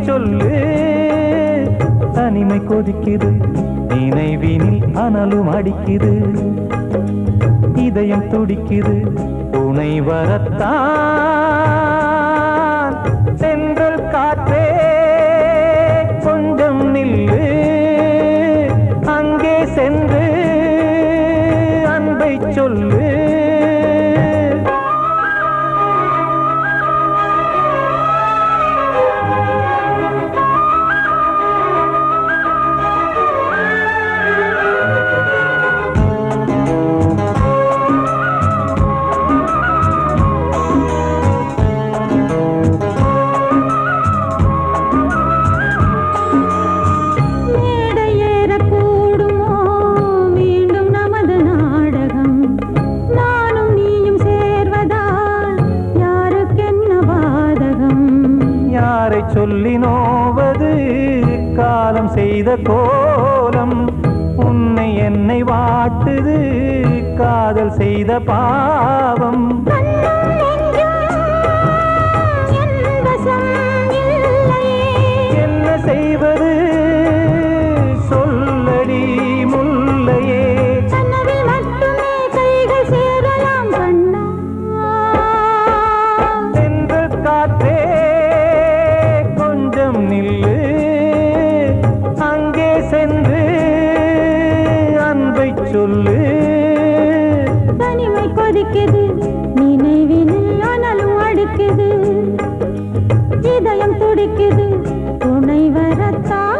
சொல்லு. தனிமை கொதிக்குது, நினைவினில் அனலும் அடிக்குது, இதயம் துடிக்குது, துணை வரத்தான். சென்றல் காற்றே கொஞ்சம் நில்லு, அங்கே சென்று அன்பை சொல்லு. சொல்லி நோவது காலம் செய்த கோலம், உன்னை என்னை வாட்டுது காதல் செய்த பாவம். என்ன செய்வது சொல்லடி முல்லையே. சென்று காற்றே நில்லு, அங்கே சென்று அன்பை சொல்லு. தனிமை கொதிக்குது, நினைவினில் அனலும் அடிக்குது, இதயம் துடிக்குது, துணை வரத்தான்.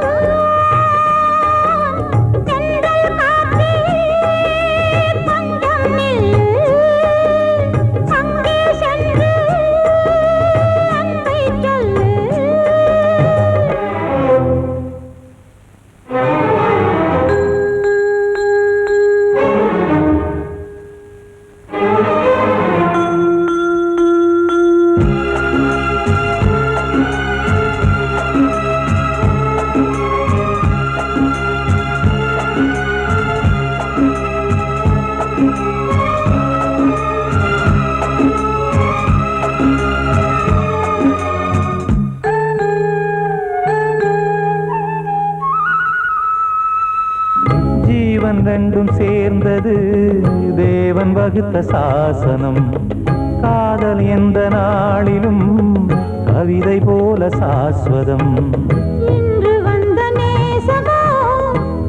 ரெண்டும் சேர்ந்தது தேவன் வகுத்த சாசனம். காதல் எந்த நாளிலும் கவிதை போல சாஸ்வதம். இன்று வந்த நேசமோ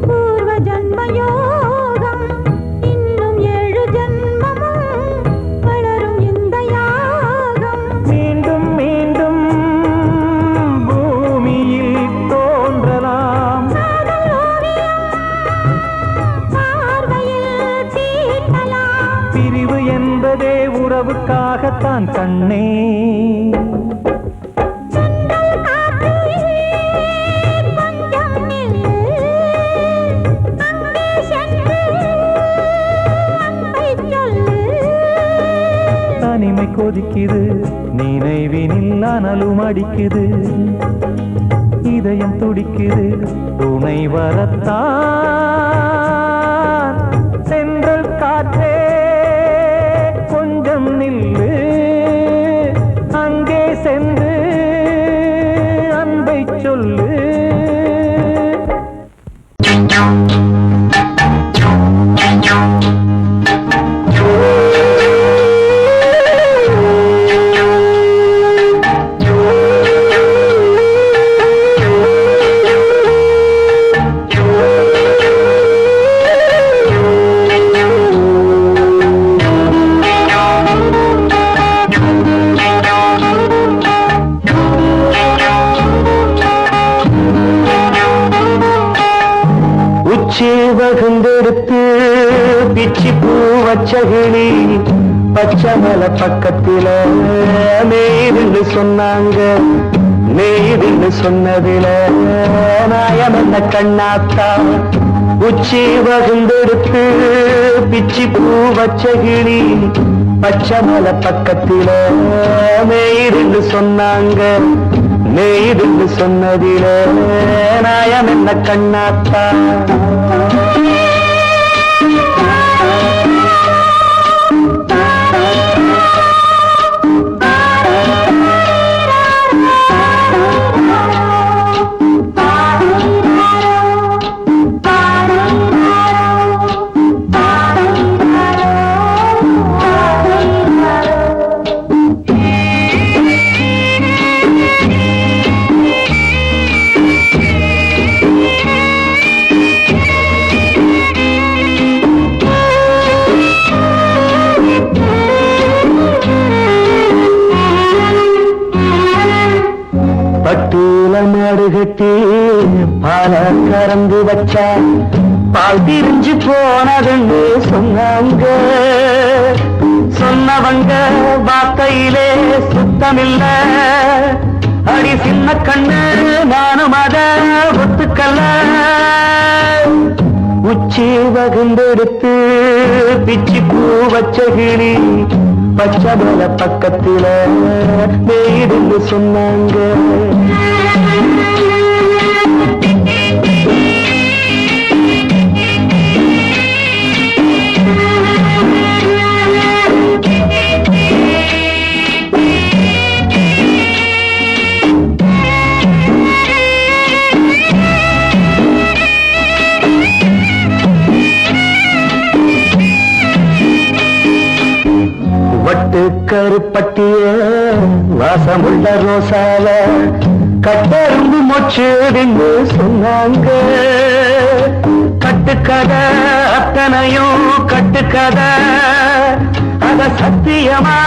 பூர்வ ஜன்ம யோகம், இன்னும் 7 ஜன்மமும் வளரும் இந்த யாகம். மீண்டும் மீண்டும் பூமியில் தோன்றலாம், பிரிவு என்பதே உறவுக்காகத்தான் கண்ணே. தனிமை கொதிக்குது, நினைவினில் அனலும் அடிக்குது, இதயம் துடிக்குது, துணை வரத்தான். சென்றல் காற்றே கொஞ்சம் நில்லு, அங்கே சென்று அன்பை சொல்லு. வகுந்தெடுத்து பிச்சி பூ வச்சகிளி பச்சமல பக்கத்தில மேய்துன்னு சொன்னாங்க. மேய்துன்னு சொன்னதில நாயம் என்ன கண்ணாத்தா. உச்சி வகுந்தெடுத்து பிச்சி பூ வச்சகிளி பச்சமல பக்கத்தில மேய்துன்னு சொன்னாங்க. மேய்துன்னு சொன்னதில நாயம் என்ன கண்ணாத்தா. பட்டியல மாடு கட்டி பால கறந்து வச்சா பால் திரிஞ்சு போனதுன்னு சொன்னாங்க. சொன்னவங்க வார்த்தையிலே சுத்தமில்ல. அடி சின்ன கண்ணு நானும் அத ஒத்துக்கல்ல. உச்சி வகுந்தெடுத்து பிச்சி பூ வச்ச கிளி பச்சை மலை பக்கத்தில மேடுன்னு சொன்னாங்க. வட்டு கருப்பட்டிய வாசமுள்ள ரோசால கட்டெரும்பு மொச்சுன்னு சொன்னாங்க. கட்டுக்கதை அத்தனையும் கட்டுக்கதை, அத சத்தியமா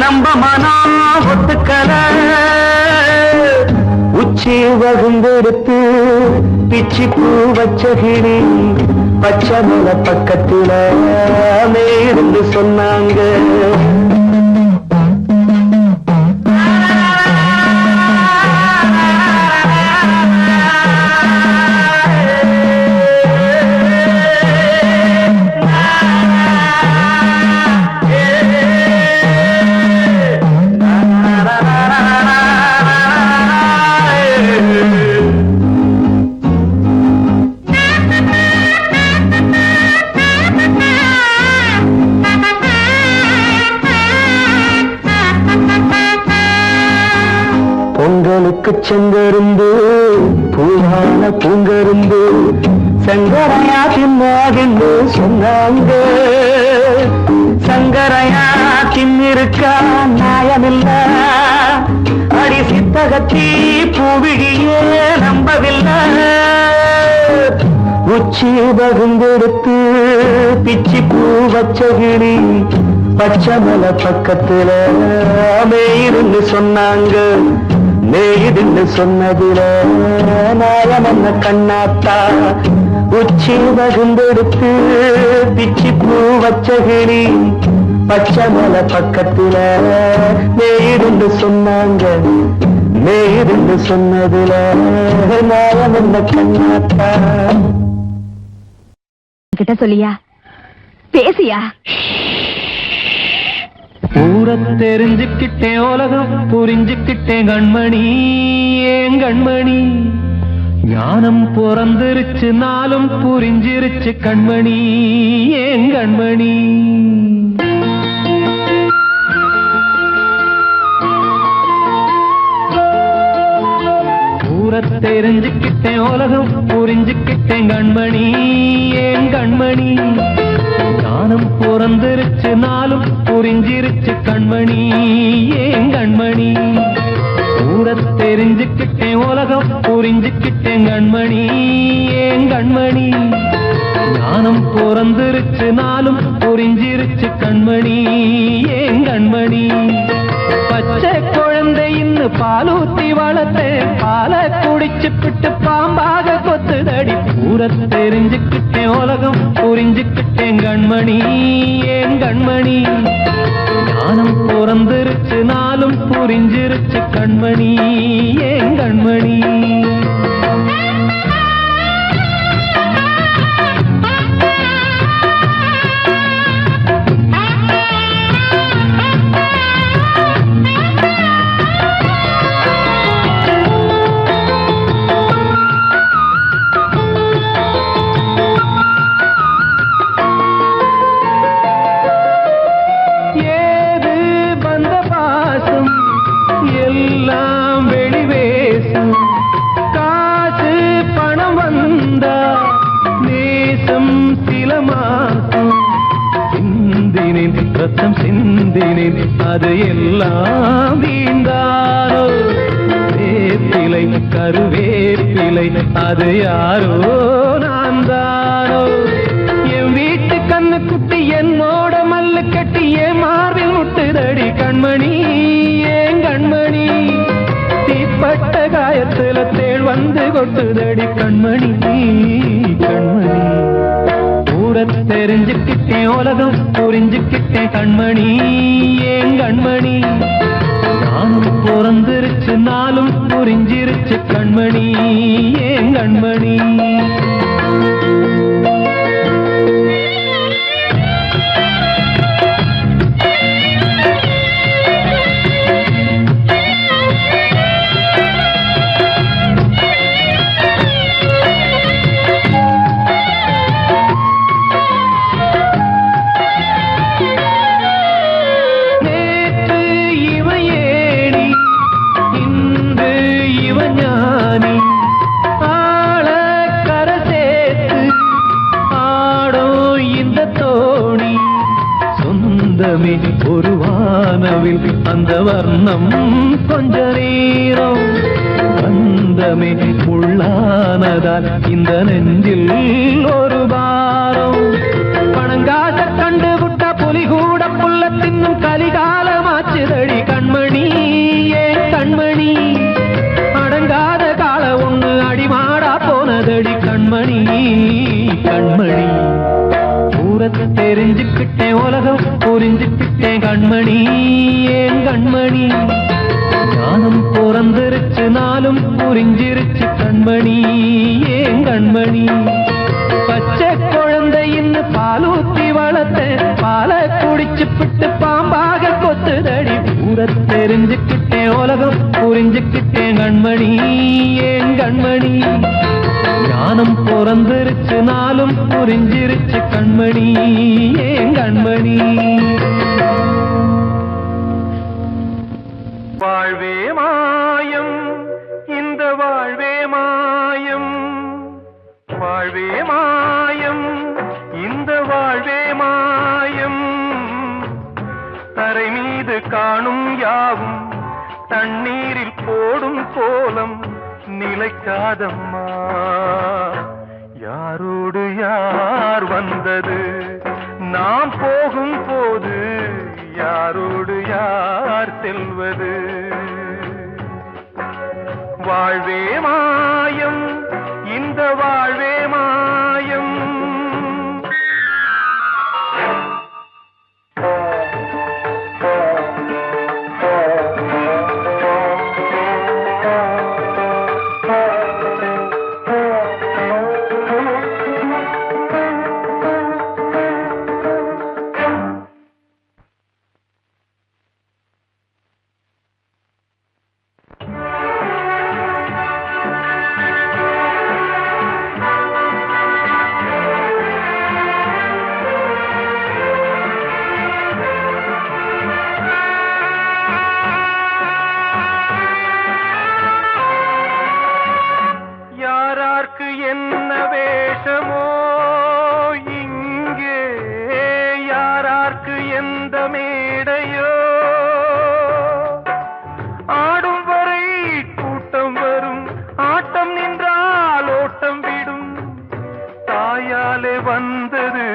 நம்ப மனம் ஒத்துக்கதை. உச்சி வகுந்தெடுத்து பிச்சி பூ வச்ச கிளி பச்சை மலை பக்கத்தில மேருந்து சொன்னாங்க. பொங்கலுக்கு செங்கருந்து பூவான பூங்கருந்து சங்கரையா தின்னாகின்னு சொன்னாங்க. சங்கரையா தின்னிருக்கா நியாயமில்ல. அடி சித்தகத்தி பூவிழியே நம்பவில்லை. உச்சி பகுந்தெடுத்து பிச்சி பூ வச்ச கிளி பச்சை மலை பக்கத்துல மேயிருந்து சொன்னாங்க. மேயிருந்து சொன்னதில நாயம் என்ன கண்ணாத்தா. உச்சி பகுந்தெடுத்து பிச்சி பூ வச்ச கிளி பச்சை மலை பக்கத்துல மேயிருந்து சொன்னாங்க. மேயிருந்து சொன்னதில நாயம் என்ன கண்ணாத்தா. கிட்ட சொல்லியா பேசியா? ஊரை தெரிஞ்சுக்கிட்டேன், உலகம் புரிஞ்சுக்கிட்டேன் கண்மணி. ஏன் கண்மணி ஞானம் பிறந்திருச்சு, நாளும் புரிஞ்சிருச்சு கண்மணி. ஏன் கண்மணி ஊரை தெரிஞ்சுக்கிட்டேன், உலகம் புரிஞ்சுக்கிட்டேன் கண்மணி. ஏன் கண்மணி ஞானம் பிறந்திருச்சு, நாளும் புரிஞ்சிருச்சு கண்மணி. ஏன் கண்மணி ஊரை தெரிஞ்சுக்கிட்டேன், உலகம் புரிஞ்சுக்கிட்டேன் கண்மணி. ஏன் கண்மணி ஞானம் பிறந்திருச்சு, நாளும் புரிஞ்சிருச்சு கண்மணி. ஏன் கண்மணி பச்சை குழந்தை இன்னும் பாலூத்தி வளர்த்தேன், பாலை குடிச்சு பிட்டு பாம்பாக கொத்துதடி. ஊரை தெரிஞ்சுக்கிட்டேன், உலகம் புரிஞ்சுக்கிட்டேன் கண்மணி. ஏன் கண்மணி ஞானம் பிறந்திருச்சு, நாளும் புரிஞ்சிருச்சு கண்மணி. ஏன் கண்மணி எல்லாம் வெளிவேசம். காசு பணம் வந்தா நேசம் சில மாசம். சிந்தினேன் ரத்தம் சிந்தினேன், அது எல்லாம் வீண்டாரோ. வேப்பிலை கருவேப்பிலை அது யாரோ நான் தானோ. என் வீட்டு கண்ணு குட்டி என்னோட மல்லு கட்டி என் மார்பில் முட்டுதடி கண்மணி. ஏன் கண்மணி தீப்ப பட்ட காயத்துல தேள் வந்து கொட்டுதடி கண்மணி கண்மணி. ஊர தெரிஞ்சுக்கிட்டேன் உலகம் புரிஞ்சுக்கிட்டேன் கண்மணி ஏன் கண்மணி. நானும் பிறந்திருச்சு நாளும் புரிஞ்சிருச்சு கண்மணி ஏன் கண்மணி. ஒரு வானவில் அந்த வர்ணம் கொஞ்ச நேரம் பந்தமே உள்ளானதால் இந்த நெஞ்சில் ஒரு பாரம். பணங்காச கண்டு விட்ட புலி கூட புல்ல தின்னும் கலிகாலமாச்சுதடி கண்மணி ஏன் கண்மணி. அடங்காத கால ஒண்ணு அடிமாடா போனதடி கண்மணி கண்மணி. ஊரத்தை தெரிஞ்சுக்கிட்டேன் உலகம் புரிஞ்சுக்கிட்டேன் கண்மணி ஏன் கண்மணி. ஞானம் பிறந்திருச்சு நாளும் புரிஞ்சிருச்சு கண்மணி ஏன் கண்மணி. பச்சை குழந்தையின்னு பாலூத்தி வளர்த்த பாலை குடிச்சு பிட்டு பாம்பாக கொத்துதடி. ஊரத்தை தெரிஞ்சுக்கிட்டேன் உலகம் புரிஞ்சுக்கிட்டேன் கண்மணி ஏன் கண்மணி. ஞானம் பிறந்திருச்சு நாளும் புரிஞ்சிருச்சு கண்மணி ஏன் கண்மணி. வாழ்வே மாயம் இந்த வாழ்வே மாயம், வாழ்வே மாயம் இந்த வாழ்வே மாயம். தரை மீது காணும் யாவும் தண்ணீரில் போடும் கோலம் நிலைக்காதம்மா. யாரோடு யார் வந்தது நாம் போகும் போது, யாரோடு யார் செல்வது. வாழ்வே மாயம் இந்த வாழ்வே மாயம். என்ன வேஷமோ இங்கே, யாரார்க்கு எந்த மேடையோ. ஆடும் வரை கூட்டம் வரும், ஆட்டம் நின்றால் ஓட்டம் விடும். தாயாலே வந்தது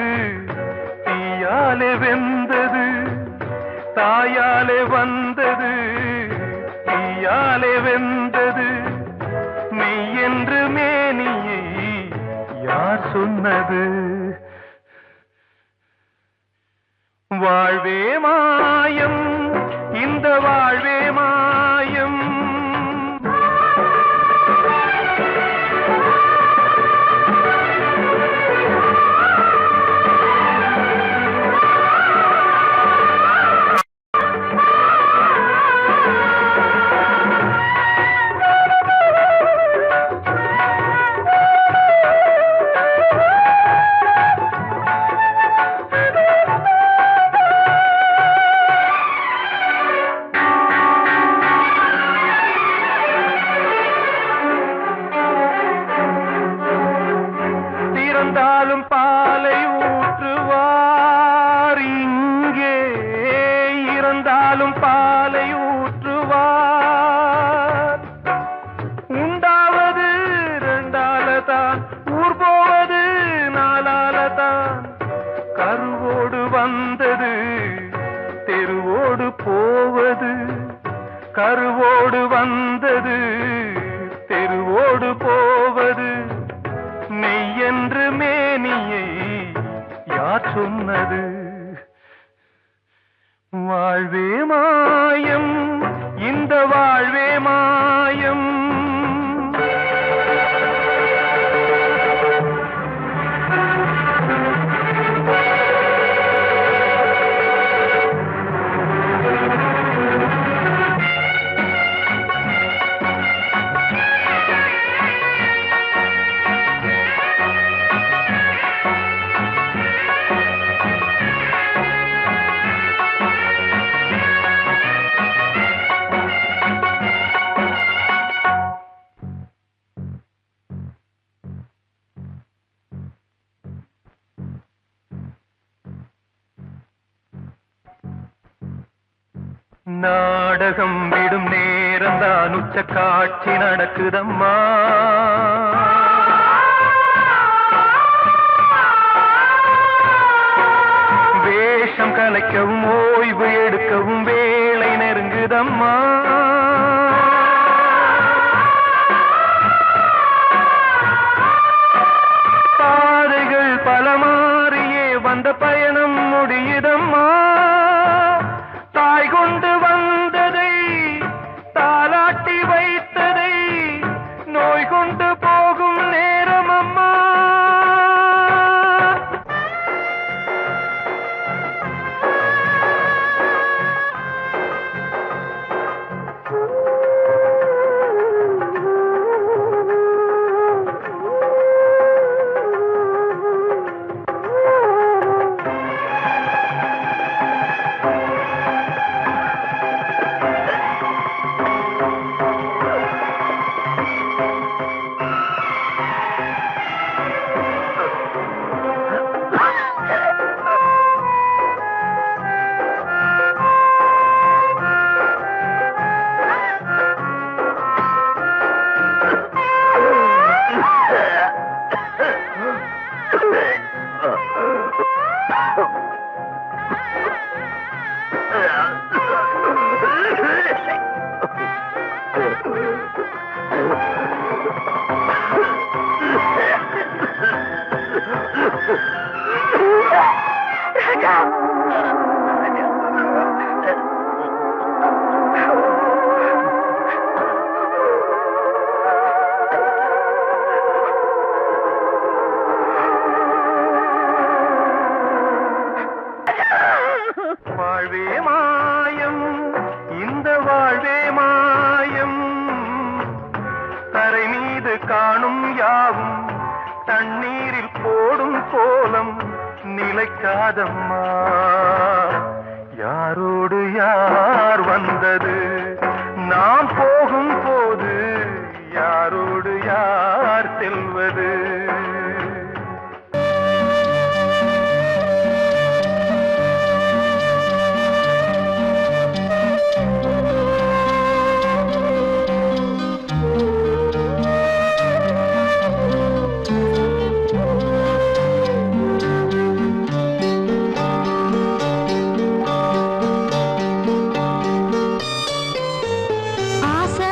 தீயாலே வெந்தது, தாயாலே வந்தது தீயாலே வெந்தது. மெய் என்று மேனியை யார் சொன்னது. வாழ்வே மாயம் இந்த வாழ்வே மாயம். உயிரோடு போவது மெய்யென்று மேனியை யார் சொன்னது? வாழ்வே மாயம், இந்த வாழ்வே மாயம். நாடகம் விடும் நேரம்தான் உச்ச காட்சி நடக்குதம்மா. வேஷம் கலைக்கவும் ஓய்வு எடுக்கவும் வேளை நெருங்குதம்மா. பாதைகள் பல மாறியே வந்த பயணம் முடியுதம்மா. தாய் கொண்டு வந்ததை தாலாட்டி வைத்ததை நோய் கொண்டு போகும் நேரம் அம்மா. வாழ்வே மாயம், இந்த வாழ்வே மாயம். தரை மீது காணும் யாவும் தண்ணீரில் போடும் கோலம் நிலைக்காதம்மா. யாரோடு யார் வந்தது நாம் போகும் போது, யாரோடு யார் செல்வது? ஆசை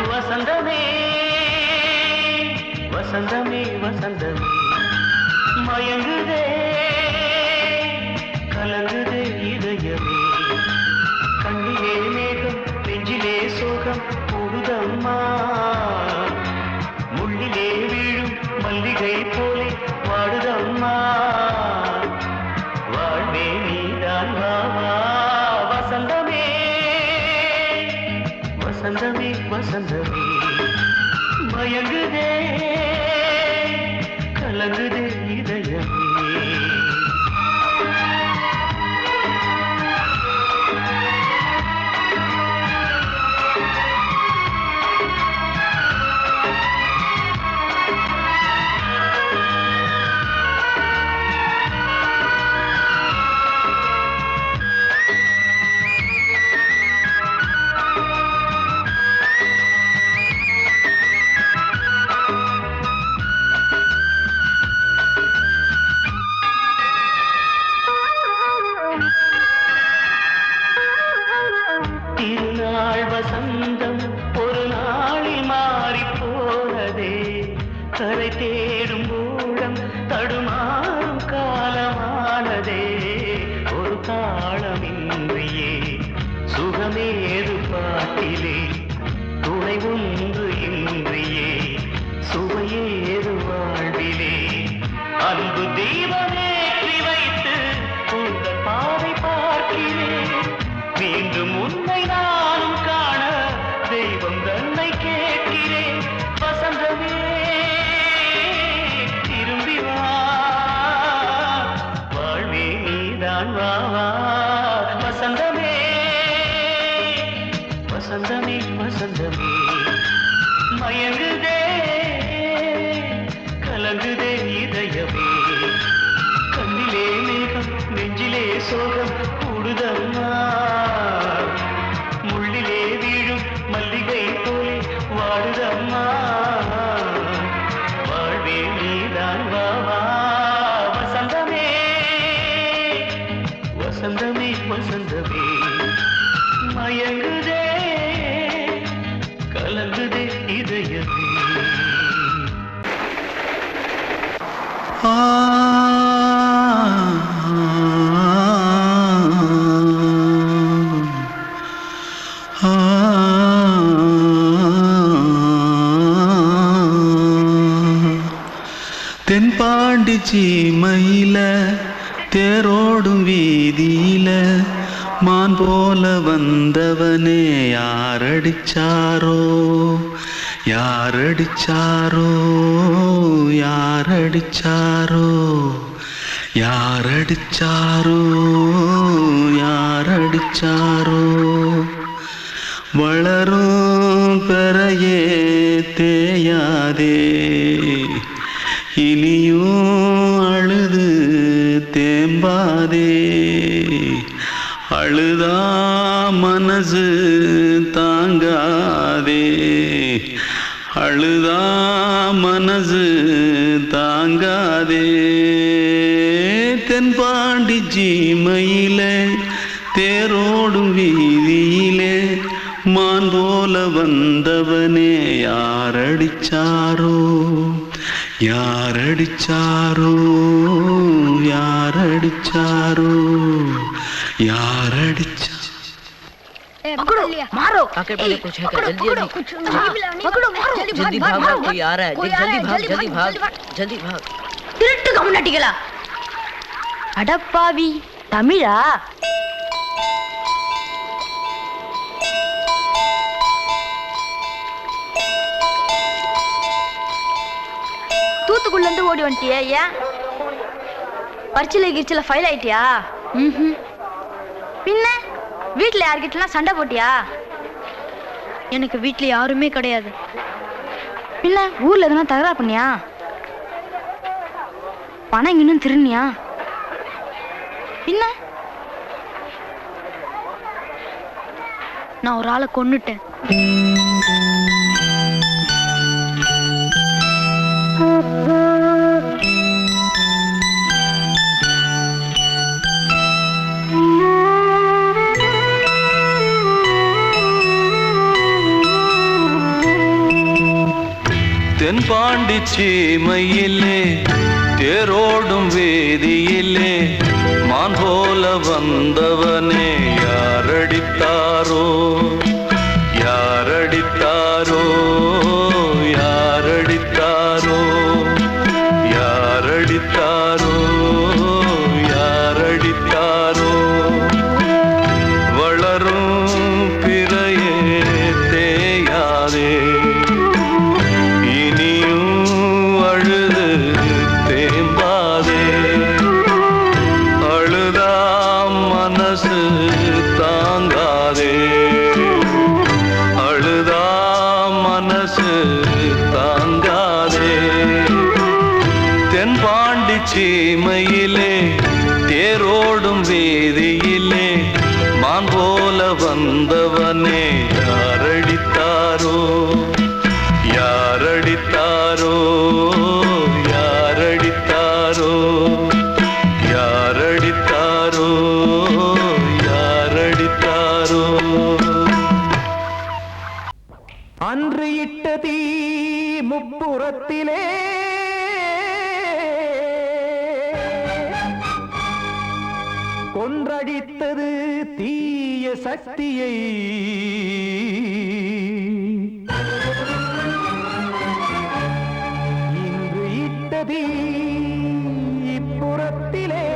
வசந்தமே வசந்தமே வசந்தமே மயங்குதே கலங்குதே இதயமே கண்ணிலே மேகம் நெஞ்சிலே சோகம் கூடுதம்மா முள்ளிலே வீழும் மல்லிகை போலே வாடுதம்மா வாழ்வே நீதான் வாவா வசந்தமே வசந்தமே வசந்தமே மயங்குதே கலங்குதே இதயமே திருநாள் வசந்தம் ஒரு நாளில் மாறி போனதே கரை தேடும் ஊழம் தடுமாறும் காலமானதே ஒரு தாளமின்றியே சுகமேது பாட்டிலே துணை ஒன்று இன்றியே சுவையேது வாழ்விலே அன்பு தீபமேற்றி வைத்து உங்கள் பாதை பார்க்கிறேன் மீண்டும் உன்னை நானும் காண தெய்வம் தன்னை கேட்கிறேன் வசந்தமே திரும்பி வா வாழ்வே நீதான் வா வசந்தமே வசந்தமே வசந்தமே மயங்குதே கலங்குதே இதயமே கண்ணிலே மேகம் நெஞ்சிலே சோகம் கூடுதம்மா முள்ளிலே வீழும் மல்லிகை போலே வாடுதம்மா வாழ்வே நீதான் வாவா வசந்தமே வசந்தமே வசந்தமே மயங்குதே கலங்குதே இதயமே தென்பாண்டி சீமையில தேரோடும் வீதியில மான் போல வந்தவனே யாரடிச்சாரோ யாரடிச்சாரோ யாரடிச்சாரோ யாரடிச்சாரோ யாரடிச்சாரோ வளரும் பெறையே தேயாதே இனியும் அழுது தேம்பாதே அழுதா மனசு தாங்காதே அழுதா மனசு தாங்காதே தென்பாண்டி சீமையிலே தேரோடும் வீதியிலே மான் போல வந்தவனே யாரடிச்சாரோ யாரடிச்சாரோ யாரடிச்சாரோ யாரடிச்சா पकड़ो मारो आके पहले कुछ है क्या जल्दी जल्दी पकड़ो मारो जल्दी भाग भाग कोई आ रहा है जल्दी भाग जल्दी भाग திருட்டு கம்முனட்டிகளா அடப்பாவி தமிழா தூத்துக்குள்ள இருந்து ஓடி வந்துட்டியா ஏன் பரிச்சையில கிரிச்சில ஃபைல் ஆயிட்டியா பின்ன வீட்டுல யார்கிட்டலாம் சண்டை போட்டியா எனக்கு வீட்ல யாருமே கிடையாது. பின்ன ஊர்ல எதனா தகராறு பண்ணியா? பணம் இன்னும் திருநியா? பின்ன நான் ஒரு ஆளை கொன்னுட்டேன். தென்பாண்டி சீமையிலே தேரோடும் வேதியிலே மான் போல வந்தவனே யாரடித்தாரோ யாரடித்தாரோ யாரடித்தாரோ யாரடித்தாரோ யாரடித்தாரோ வளரும் பிறையே தேயாதே தாங்காதே அழுதா மனசு தாங்காதே தென்பாண்டி சீமையிலே தேரோடும் வேதியிலே மான் போல வந்தவனே யாரடித்தாரோ யாரடித்தாரோ யாரடித்தாரோ யாரடித்தாரோ யாரடித்தாரோ அன்று இட்ட தீ முப்புறத்திலே கொன்றடித்தது தீய சக்தியை இன்று இட்ட தீ இப்புறத்திலே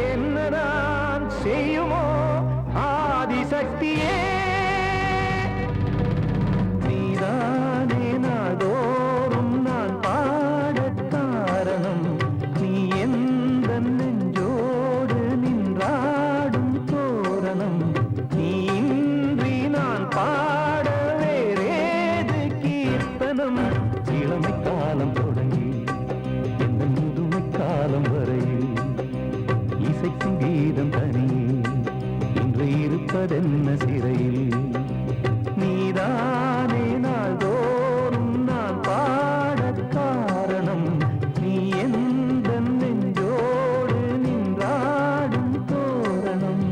என்னதான் செய்யுமோ ஆதிசக்தியே நீதானே நாள்தோறும் நான் பாடக் காரணம் நீ எந்த நெஞ்சோடு நின்றாடும் தோரணம் நீ இன்றி நான் பாட வேறேது கீர்த்தனம் இளமை காலம் தொடங்கி எந்த முதுமை காலம் வரையில் இசைக்கும் கீதம் தனியே இன்று இருப்பதென்ன சிறையில் நீதானே நாள்தோறும் நான் பாடக் காரணம் நீ எந்த நெஞ்சோடு நின்றாடும் தோரணம்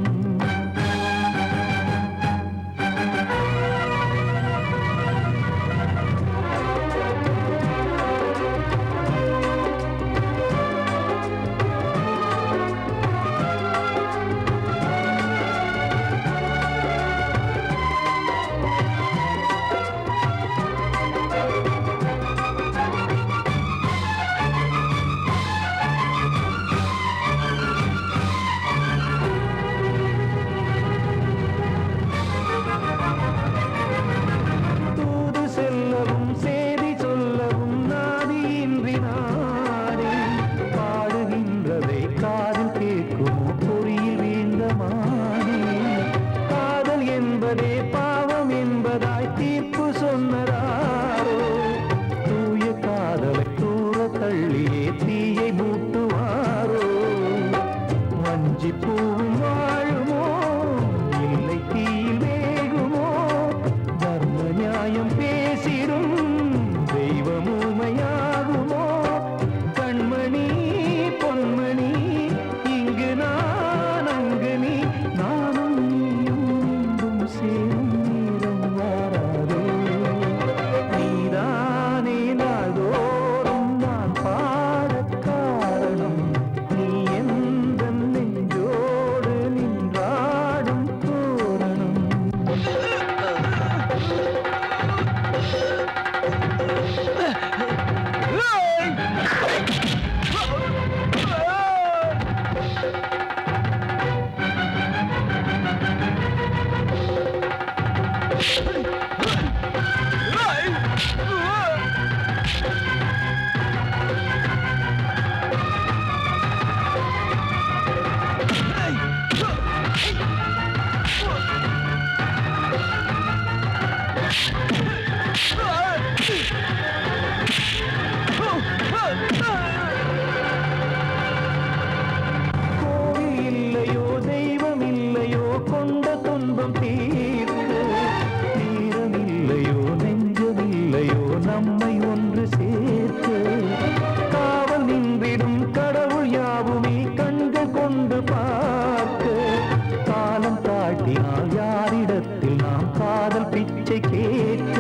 வீட்டில் நாம் காதல் பிச்சை கேட்க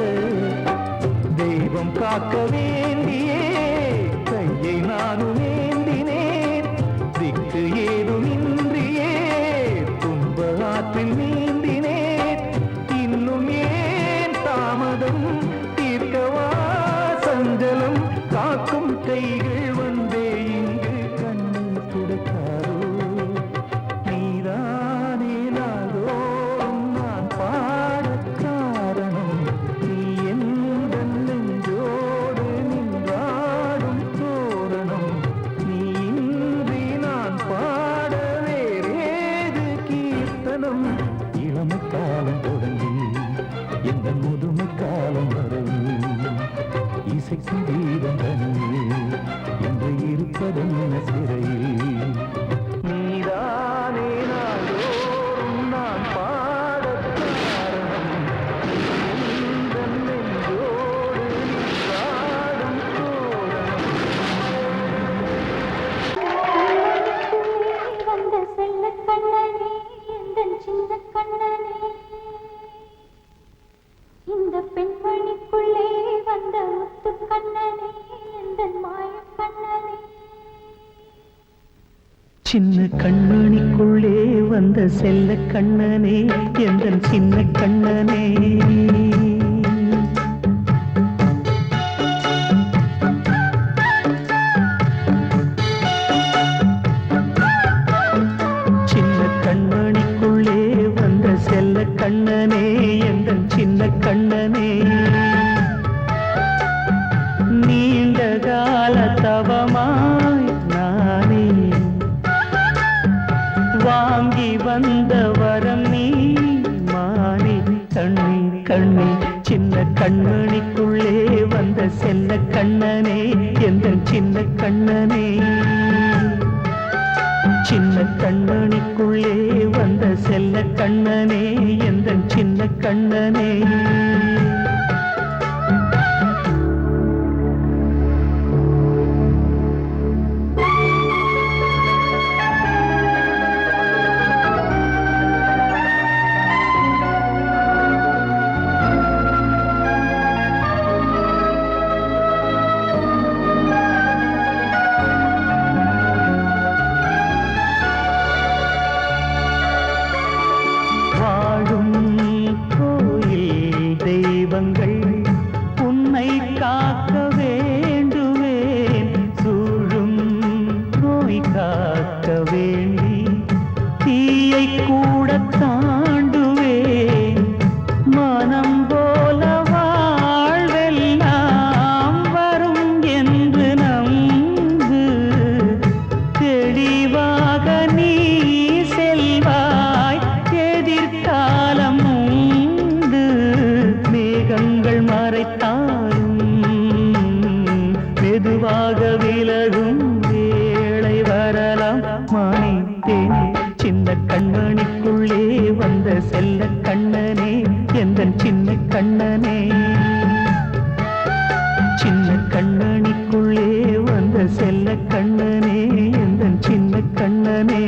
தெய்வம் காக்க வேண்டியே கையை நானும் ஏந்தினேன் திக்கு ஏதுமின்றியே துன்ப ஆற்றில் நீந்தினேன் இன்னும் ஏன் தாமதம் தீர்க்கவா சஞ்சலம் காக்கும் கைகள் வந்தே இங்கு கண்ணீர் துடைக்காரோ நீதானே நாளோறும் நான் பாடக் காரணம் நீ எந்த நெஞ்சோடு நின்றாடும் தோரணம் நீ இன்றி நான் பாட வேறேது கீர்த்தனம் இளமை காலம் தொடங்கி எந்த முதுமை காலம் வரையில் இசைக்கு வீரம் தனியே என்று இருப்பதென்ன சிறையில் நீதானே நாளோறும் நான் பாடக் காரணம் எந்த நெஞ்சோடு நின்றாடும் தோரணம் வந்த செல்ல கண்ணனே எந்தன் சின்ன கண்ணனே இந்த பெண்மணிக்குள்ளே வந்த முத்து கண்ணனே எந்தன் மாய கண்ணனே சின்ன கண்மணிக்குள்ளே வந்த செல்ல கண்ணனே எந்தன் சின்ன கண்ணனே சின்ன கண்மணிக்குள்ளே வந்த செல்ல கண்ணனே எந்தன் சின்ன கண்ணனே நீண்ட கால தவமாய் நானே வாங்கி வந்த வரம் நீ மானே கண்ணே கண்ணே சின்ன கண்மணிக்குள்ளே வந்த செல்ல கண்ணனே எந்தன் சின்ன கண்ணனே சின்ன கண்மணிக்குள்ளே வந்த செல்ல கண்ணனே எந்தன் சின்ன கண்ணனே வாழும் கோயில் தெய்வங்கள் உன்னை காக்க வேண்டுவேன் சூழும் நோய் காக்க வேண்டி தீயை கூட தாண்டுவேன் மனம் போல வாழ்வெல்லாம் வரும் என்று நம்பு தெளிவாக நீ செல்வாய் எதிர்காலம் உண்டு மேகங்கள் மறைத்தாலும் மெதுவாக விலகும் வேளை வரலாம் மானித்தேனே சின்ன கண்மணிக்குள்ளே வந்த செல்ல கண்ணனே எந்தன் சின்ன கண்ணனே சின்ன கண்ணனிக்குள்ளே வந்த செல்ல கண்ணனே எந்தன் சின்ன கண்ணனே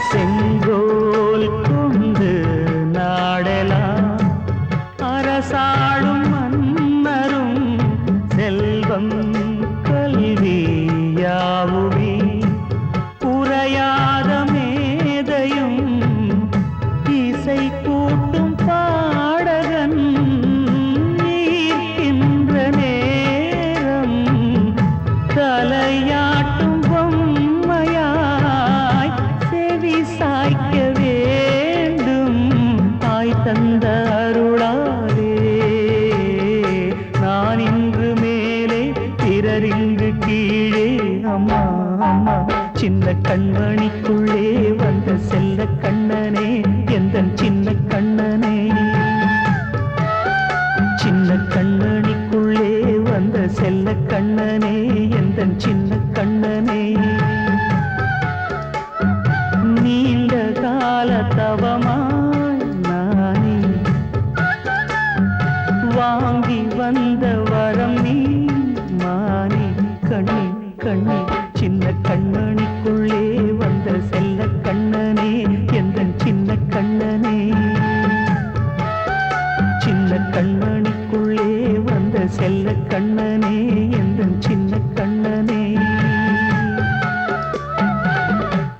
செங்கோல் கொண்டு நாடெலாம் அரசாளும் மன்னரும் செல்வம் கல்வியாவுமே உரையாத மேதையும் இசை கூட்டும் பாடகன் ஈர்க்கின்ற நேரம் தலையாட்டும் பொம்மையாய் செவி சாய்க்க வேண்டும் தாய் தந்த அருளாலே நான் இன்று மேலே பிறரிங்கு கீழே அம்மா அம்மா சின்ன கண்மணிக்குள்ளே வந்த செல்ல கண்ணனே எந்தன் சின்ன கண்ண கண்மணிக்குள்ளே வந்த செல்ல கண்ணனே எந்த சின்ன